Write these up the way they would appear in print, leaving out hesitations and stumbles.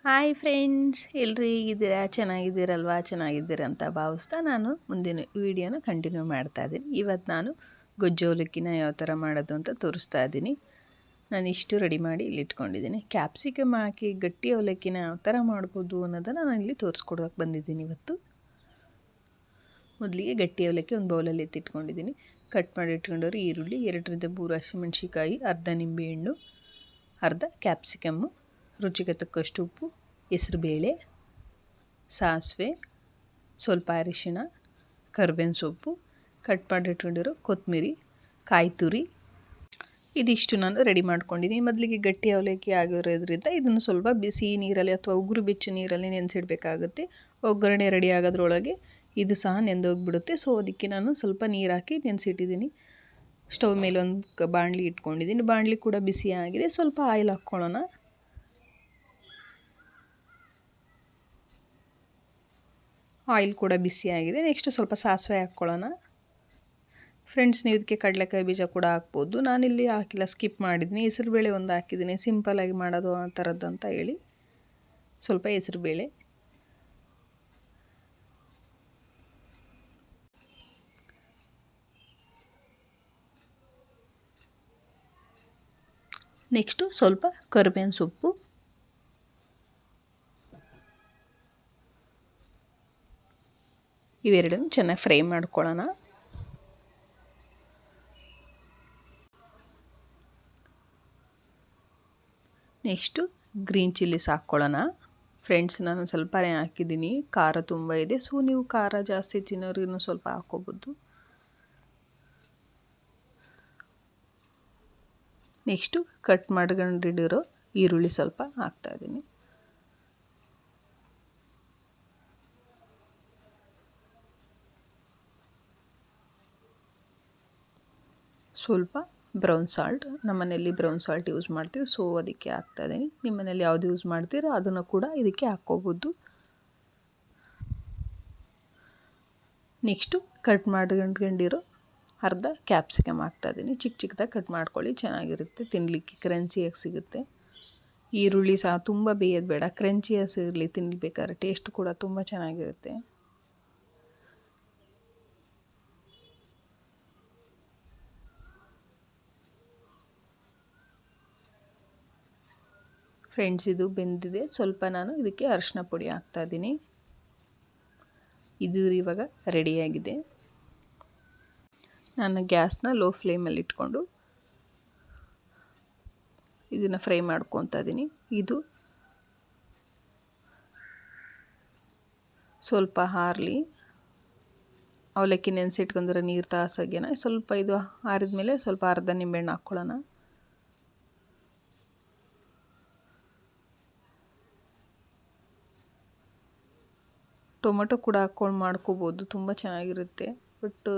Hi friends, ಎಲ್ಲರೂ ಹೇಗಿದ್ದೀರಾ? ಚೆನ್ನಾಗಿದ್ದೀರಾ ಅಂತ ಭಾವಿಸ್ತಾ ನಾನು ಮುಂದಿನ ವಿಡಿಯೋನ ಕಂಟಿನ್ಯೂ ಮಾಡ್ತಾ ಇದ್ದೀನಿ. ಇವತ್ತು ನಾನು ಗೊಜ್ಜು ಅವಲಕ್ಕಿನ ಯಾವ ಥರ ಮಾಡೋದು ಅಂತ ತೋರಿಸ್ತಾ ಇದ್ದೀನಿ. ನಾನು ಇಷ್ಟು ರೆಡಿ ಮಾಡಿ ಇಲ್ಲಿ ಇಟ್ಕೊಂಡಿದ್ದೀನಿ. ಕ್ಯಾಪ್ಸಿಕಮ್ ಹಾಕಿ ಗಟ್ಟಿ ಅವಲಕ್ಕಿನ ಯಾವ ಥರ ಮಾಡ್ಬೋದು ಅನ್ನೋದನ್ನು ನಾನು ಇಲ್ಲಿ ತೋರಿಸ್ಕೊಡೋಕೆ ಬಂದಿದ್ದೀನಿ ಇವತ್ತು. ಮೊದಲಿಗೆ ಗಟ್ಟಿ ಅವಲಕ್ಕಿ ಒಂದು ಬೌಲಲ್ಲಿ ಎತ್ತಿಟ್ಕೊಂಡಿದ್ದೀನಿ. ಕಟ್ ಮಾಡಿ ಇಟ್ಕೊಂಡವ್ರು ಈರುಳ್ಳಿ, 2ರಿಂದ 3 ಹಸಿಮೆಣ್ಸಿಕಾಯಿ, ಅರ್ಧ ನಿಂಬೆಹಣ್ಣು, ಅರ್ಧ ಕ್ಯಾಪ್ಸಿಕಮ್ಮು, ರುಚಿಗೆ ತಕ್ಕಷ್ಟು ಉಪ್ಪು, ಹೆಸರುಬೇಳೆ, ಸಾಸಿವೆ, ಸ್ವಲ್ಪ ಅರಿಶಿಣ, ಕರಿಬೇವಿನ ಸೊಪ್ಪು, ಕಟ್ ಮಾಡಿ ಇಟ್ಕೊಂಡಿರೋ ಕೊತ್ತಂಬರಿ, ಕಾಯಿ ತುರಿ, ಇದಿಷ್ಟು ನಾನು ರೆಡಿ ಮಾಡ್ಕೊಂಡಿದ್ದೀನಿ. ಮೊದಲಿಗೆ ಗಟ್ಟಿ ಅವಲಕ್ಕಿ ಆಗಿರೋದ್ರಿಂದ ಇದನ್ನು ಸ್ವಲ್ಪ ಬಿಸಿ ನೀರಲ್ಲಿ ಅಥವಾ ಉಗುರು ಬೆಚ್ಚ ನೀರಲ್ಲಿ ನೆನೆಸಿಡಬೇಕಾಗುತ್ತೆ. ಒಗ್ಗರಣೆ ರೆಡಿ ಆಗೋದ್ರೊಳಗೆ ಇದು ಸಹ ನೆಂದೋಗಿಬಿಡುತ್ತೆ. ಸೊ ಅದಕ್ಕೆ ನಾನು ಸ್ವಲ್ಪ ನೀರು ಹಾಕಿ ನೆನೆಸಿಟ್ಟಿದ್ದೀನಿ. ಸ್ಟವ್ ಮೇಲೆ ಒಂದು ಬಾಣಲಿ ಇಟ್ಕೊಂಡಿದ್ದೀನಿ. ಬಾಣಲಿ ಕೂಡ ಬಿಸಿ ಆಗಿದೆ. ಸ್ವಲ್ಪ ಆಯಿಲ್ ಹಾಕ್ಕೊಳ್ಳೋಣ. ಆಯಿಲ್ ಕೂಡ ಬಿಸಿಯಾಗಿದೆ. ನೆಕ್ಸ್ಟ್ ಸ್ವಲ್ಪ ಸಾಸಿವೆ ಹಾಕ್ಕೊಳ್ಳೋಣ. ಫ್ರೆಂಡ್ಸ್, ನೀವು ಇದಕ್ಕೆ ಕಡಲೆಕಾಯಿ ಬೀಜ ಕೂಡ ಹಾಕ್ಬೋದು. ನಾನಿಲ್ಲಿ ಹಾಕಿಲ್ಲ, ಸ್ಕಿಪ್ ಮಾಡಿದ್ದೀನಿ. ಹೆಸರುಬೇಳೆ ಒಂದು ಹಾಕಿದ್ದೀನಿ, ಸಿಂಪಲ್ಲಾಗಿ ಮಾಡೋದು ಆ ಥರದ್ದು ಅಂತ ಹೇಳಿ. ಸ್ವಲ್ಪ ಹೆಸರುಬೇಳೆ, ನೆಕ್ಸ್ಟು ಸ್ವಲ್ಪ ಕರಿಬೇವಿನ ಸೊಪ್ಪು, ಇವೆರಡನ್ನು ಚೆನ್ನಾಗಿ ಫ್ರೈ ಮಾಡ್ಕೊಳ್ಳೋಣ. ನೆಕ್ಸ್ಟು ಗ್ರೀನ್ ಚಿಲ್ಲಿಸ್ ಹಾಕ್ಕೊಳ್ಳೋಣ. ಫ್ರೆಂಡ್ಸ್, ನಾನು ಸ್ವಲ್ಪನೇ ಹಾಕಿದ್ದೀನಿ, ಖಾರ ತುಂಬ ಇದೆ. ಸೊ ನೀವು ಖಾರ ಜಾಸ್ತಿ ತಿನ್ನೋರು ಇನ್ನೂ ಸ್ವಲ್ಪ ಹಾಕ್ಕೋಬೋದು. ನೆಕ್ಸ್ಟು ಕಟ್ ಮಾಡ್ಕೊಂಡಿರೋ ಈರುಳ್ಳಿ ಸ್ವಲ್ಪ ಹಾಕ್ತಾಯಿದ್ದೀನಿ. ಸ್ವಲ್ಪ ಬ್ರೌನ್ ಸಾಲ್ಟ್, ನಮ್ಮ ಮನೆಯಲ್ಲಿ ಬ್ರೌನ್ ಸಾಲ್ಟ್ ಯೂಸ್ ಮಾಡ್ತೀವಿ, ಸೊ ಅದಕ್ಕೆ ಹಾಕ್ತಾಯಿದ್ದೀನಿ. ನಿಮ್ಮ ಮನೇಲಿ ಯಾವುದು ಯೂಸ್ ಮಾಡ್ತೀರೋ ಅದನ್ನು ಕೂಡ ಇದಕ್ಕೆ ಹಾಕ್ಕೋಬೋದು. ನೆಕ್ಸ್ಟು ಕಟ್ ಮಾಡ್ಕೊಂಡಿರೋ ಅರ್ಧ ಕ್ಯಾಪ್ಸಿಕಮ್ ಹಾಕ್ತಾಯಿದ್ದೀನಿ. ಚಿಕ್ಕದಾಗಿ ಕಟ್ ಮಾಡ್ಕೊಳ್ಳಿ, ಚೆನ್ನಾಗಿರುತ್ತೆ, ತಿನ್ನಲಿಕ್ಕೆ ಕ್ರಂಚಿಯಾಗಿ ಸಿಗುತ್ತೆ. ಈರುಳ್ಳಿ ಸಹ ತುಂಬ ಬೇಯೋದು ಬೇಡ, ಕ್ರಂಚಿಯಾಗಿ ಸಿಗಲಿ, ತಿನ್ನಬೇಕಾದ್ರೆ ಟೇಸ್ಟ್ ಕೂಡ ತುಂಬ ಚೆನ್ನಾಗಿರುತ್ತೆ. ಫ್ರೆಂಡ್ಸ್, ಇದು ಬೆಂದಿದೆ. ಸ್ವಲ್ಪ ನಾನು ಇದಕ್ಕೆ ಅರಿಶಿನ ಪುಡಿ ಹಾಕ್ತಾಯಿದ್ದೀನಿ. ಇದು ಇವಾಗ ರೆಡಿಯಾಗಿದೆ. ನಾನು ಗ್ಯಾಸ್ನ ಲೋ ಫ್ಲೇಮಲ್ಲಿ ಇಟ್ಕೊಂಡು ಇದನ್ನು ಫ್ರೈ ಮಾಡ್ಕೊತಾ ಇದ್ದೀನಿ. ಇದು ಸ್ವಲ್ಪ ಹಾರಲಿ. ಅವಲಕ್ಕಿ ನೆನೆಸಿಟ್ಕೊಂಡ್ರೆ ನೀರು ತಾಸಾಗೇನ ಸ್ವಲ್ಪ ಇದು ಆರಿದ ಮೇಲೆ ಸ್ವಲ್ಪ ಅರ್ಧ ನಿಂಬೆಹಣ್ಣು ಹಾಕ್ಕೊಳ್ಳೋಣ. ಟೊಮೊಟೊ ಕೂಡ ಹಾಕ್ಕೊಂಡು ಮಾಡ್ಕೋಬೋದು, ತುಂಬ ಚೆನ್ನಾಗಿರುತ್ತೆ. ಬಟ್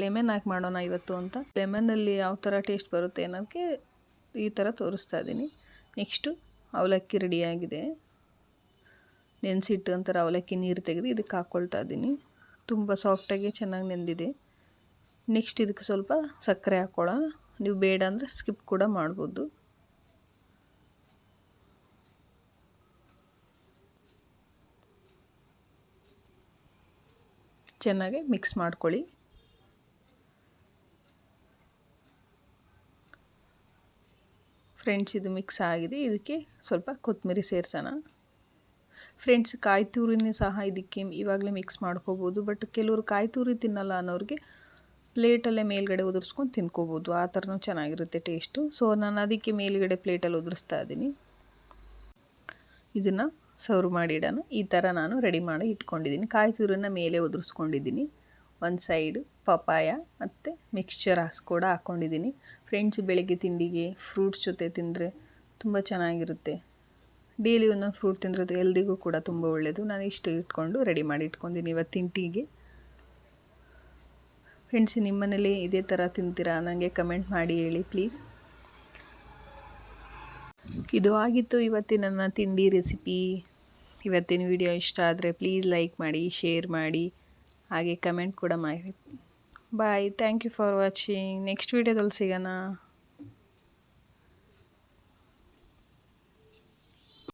ಲೆಮನ್ ಹಾಕಿ ಮಾಡೋಣ ಇವತ್ತು ಅಂತ. ಲೆಮನಲ್ಲಿ ಯಾವ ಥರ ಟೇಸ್ಟ್ ಬರುತ್ತೆ ಅನ್ನೋದಕ್ಕೆ ಈ ಥರ ತೋರಿಸ್ತಾ ಇದ್ದೀನಿ. ನೆಕ್ಸ್ಟು ಅವಲಕ್ಕಿ ರೆಡಿಯಾಗಿದೆ. ನೆನೆಸಿಟ್ಟು ಒಂಥರ ಅವಲಕ್ಕಿ ನೀರು ತೆಗೆದು ಇದಕ್ಕೆ ಹಾಕ್ಕೊಳ್ತಾ ಇದ್ದೀನಿ. ತುಂಬ ಸಾಫ್ಟಾಗಿ ಚೆನ್ನಾಗಿ ನೆಂದಿದೆ. ನೆಕ್ಸ್ಟ್ ಇದಕ್ಕೆ ಸ್ವಲ್ಪ ಸಕ್ಕರೆ ಹಾಕ್ಕೊಳ್ಳೋಣ. ನೀವು ಬೇಡ ಅಂದರೆ ಸ್ಕಿಪ್ ಕೂಡ ಮಾಡ್ಬೋದು. ಚೆನ್ನಾಗಿ ಮಿಕ್ಸ್ ಮಾಡ್ಕೊಳ್ಳಿ. ಫ್ರೆಂಡ್ಸ್, ಇದು ಮಿಕ್ಸ್ ಆಗಿದೆ. ಇದಕ್ಕೆ ಸ್ವಲ್ಪ ಕೊತ್ತಂಬರಿ ಸೇರಿಸೋಣ. ಫ್ರೆಂಡ್ಸ್, ಕಾಯಿ ತುರಿನೇ ಸಹ ಇದಕ್ಕೆ ಇವಾಗಲೇ ಮಿಕ್ಸ್ ಮಾಡ್ಕೋಬೋದು. ಬಟ್ ಕೆಲವರು ಕಾಯಿ ತುರಿ ತಿನ್ನಲ್ಲ ಅನ್ನೋರಿಗೆ ಪ್ಲೇಟಲ್ಲೇ ಮೇಲ್ಗಡೆ ಉದುರಿಸ್ಕೊಂಡು ತಿನ್ಕೋಬೋದು. ಆ ಥರನೂ ಚೆನ್ನಾಗಿರುತ್ತೆ ಟೇಸ್ಟು. ಸೊ ನಾನು ಅದಕ್ಕೆ ಮೇಲ್ಗಡೆ ಪ್ಲೇಟಲ್ಲಿ ಉದುರಿಸ್ತಾ ಇದ್ದೀನಿ. ಇದನ್ನು ಸರ್ವ್ ಮಾಡಿ ಇಡೋಣ. ಈ ಥರ ನಾನು ರೆಡಿ ಮಾಡಿ ಇಟ್ಕೊಂಡಿದ್ದೀನಿ. ಕಾಯಿ ತುರಿನ ಮೇಲೆ ಉದುರಿಸ್ಕೊಂಡಿದ್ದೀನಿ. ಒಂದು ಸೈಡು ಪಪಾಯ ಮತ್ತು ಮಿಕ್ಸ್ಚರ್ ಕೂಡ ಹಾಕ್ಕೊಂಡಿದ್ದೀನಿ. ಫ್ರೆಂಡ್ಸ್, ಬೆಳಗ್ಗೆ ತಿಂಡಿಗೆ ಫ್ರೂಟ್ಸ್ ಜೊತೆ ತಿಂದರೆ ತುಂಬ ಚೆನ್ನಾಗಿರುತ್ತೆ. ಡೈಲಿ ಒಂದೊಂದು ಫ್ರೂಟ್ ತಿಂದ್ರೆ ಹೆಲ್ದಿಗೂ ಕೂಡ ತುಂಬ ಒಳ್ಳೆಯದು. ನಾನು ಇಷ್ಟು ಇಟ್ಕೊಂಡು ರೆಡಿ ಮಾಡಿ ಇಟ್ಕೊಂಡಿದ್ದೀನಿ ಇವತ್ತಿನ ಟೀಗೆ. ಫ್ರೆಂಡ್ಸ್, ನಿಮ್ಮ ಮನೇಲಿ ಇದೇ ಥರ ತಿಂತೀರಾ? ನನಗೆ ಕಮೆಂಟ್ ಮಾಡಿ ಹೇಳಿ ಪ್ಲೀಸ್. ಇದು ಆಗಿತ್ತು ಇವತ್ತಿನ ನನ್ನ ತಿಂಡಿ ರೆಸಿಪಿ. ಇವತ್ತಿನ ವಿಡಿಯೋ ಇಷ್ಟ ಆದರೆ ಪ್ಲೀಸ್ ಲೈಕ್ ಮಾಡಿ, ಶೇರ್ ಮಾಡಿ, ಹಾಗೆ ಕಮೆಂಟ್ ಕೂಡ ಮಾಡಿ. Bye. Thank you for watching. Next ವಿಡಿಯೋದಲ್ಲಿ ಸಿಗೋಣ.